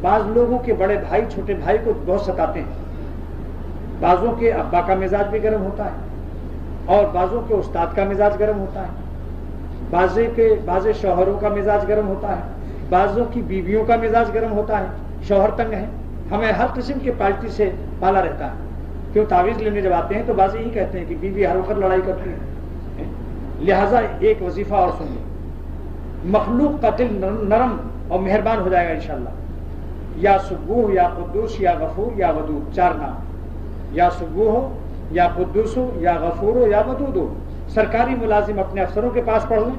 بعض لوگوں کے بڑے بھائی چھوٹے بھائی کو بہت ستاتے ہیں. بعضوں کے ابا کا مزاج بھی گرم ہوتا ہے اور بعضوں کے استاد کا مزاج گرم ہوتا ہے, بعض شوہروں کا مزاج گرم ہوتا ہے, بعضوں کی بیویوں کا مزاج گرم ہوتا ہے. شوہر تنگ ہے, ہمیں ہر قسم کی پارٹی سے پالا رہتا ہے. کیوں تعویذ لینے جب آتے ہیں تو بعض یہی کہتے ہیں کہ بیوی ہر وقت لڑائی کرتی ہے. لہٰذا ایک وظیفہ اور سن لیں, مخلوق کا دل نرم اور مہربان ہو جائے گا انشاءاللہ. یا سبوح یا قدوس یا غفور یا ودود, 4 نام. یا سبوح ہو یا قدوس ہو یا غفور ہو یا ودود ہو. سرکاری ملازم اپنے افسروں کے پاس پڑھ لیں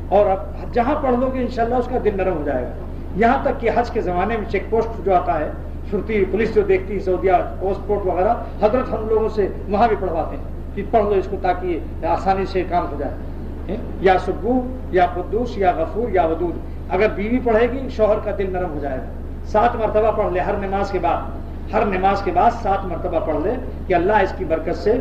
اور اب جہاں پڑھ لو گے انشاءاللہ اس کا دل نرم ہو جائے گا. یہاں تک کہ حج کے زمانے میں چیک پوسٹ جو آتا ہے, شرطی پولیس جو دیکھتی ہے سعودیہ پوسٹ پورٹ وغیرہ, حضرت ہم لوگوں سے وہاں بھی پڑھواتے ہیں کہ پڑھ لو اس کو تاکہ آسانی سے کام ہو جائے. یا سبوح یا قدوس یا غفور یا ودود. اگر بیوی پڑھے گی شوہر کا دل نرم ہو جائے گا. 7 مرتبہ پڑھ لے ہر نماز کے بعد 7 مرتبہ پڑھ لے کہ اللہ اس کی برکت سے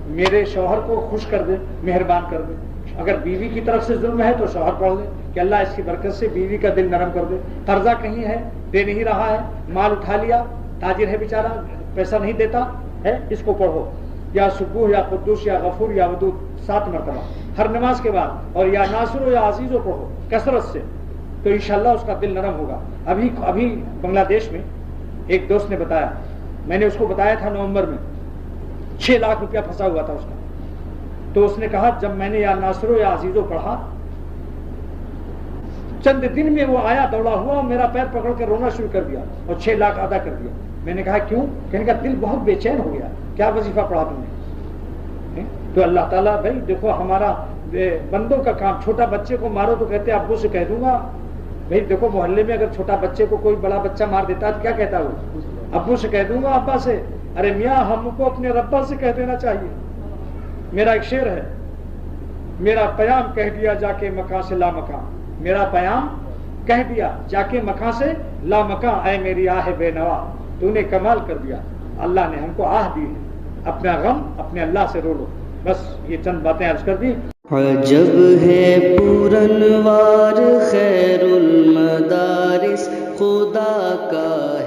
میرے شوہر کو خوش کر دے, مہربان کر دے. اگر بیوی کی طرف سے ظلم ہے تو شوہر پڑھ لے کہ اللہ اس کی برکت سے بیوی کا دل نرم کر دے. قرضہ کہیں ہے, دے نہیں رہا ہے, مال اٹھا لیا, تاجر ہے بیچارہ, پیسہ نہیں دیتا ہے, اس کو پڑھو. یا سبوح یا قدوس یا غفور یا ودود 7 مرتبہ ہر نماز کے بعد. اور یا ناصر ہو یا عزیز ہو پڑھو کثرت سے, تو انشاءاللہ اس کا دل نرم ہوگا. ابھی بنگلہ دیش میں ایک دوست نے بتایا, میں نے اس کو بتایا تھا نومبر میں 6 لاکھ روپیہ پھنسا ہوا تھا اس کا. تو اس نے کہا جب میں نے یا ناصر یا عزیزو پڑھا, چند دن میں وہ آیا دوڑا ہوا, میرا پیر پکڑ کے رونا شروع کر دیا اور 6 لاکھ ادا کر دیا. میں نے کہا کیوں؟ کہنے کا دل بہت بے چین ہو گیا, کیا وظیفہ پڑھا تم نے. تو اللہ تعالیٰ بھائی دیکھو ہمارا بندوں کا کام, چھوٹا بچے کو مارو تو کہتے ابو سے کہہ دوں گا. بھائی دیکھو محلے میں اگر چھوٹا بچے کو کوئی بڑا بچہ مار دیتا ہے تو کیا کہتا ہے وہ, ابو سے کہہ دوں گا, ابا سے. ارے میاں ہم کو اپنے ربا سے کہہ دینا چاہیے. میرا ایک شعر ہے, میرا پیام کہہ دیا جا کے مکان سے لا مکان. میرا پیام کہہ دیا جا کے مکان سے لا مکان, اے میری آہ بے نوا تو نے کمال کر دیا. اللہ نے ہم کو آہ دی ہے, اپنا غم اپنے اللہ سے رو لو. بس یہ چند باتیں عرض کر دی. عجب ہے پورنوار خیر المدارس خدا کا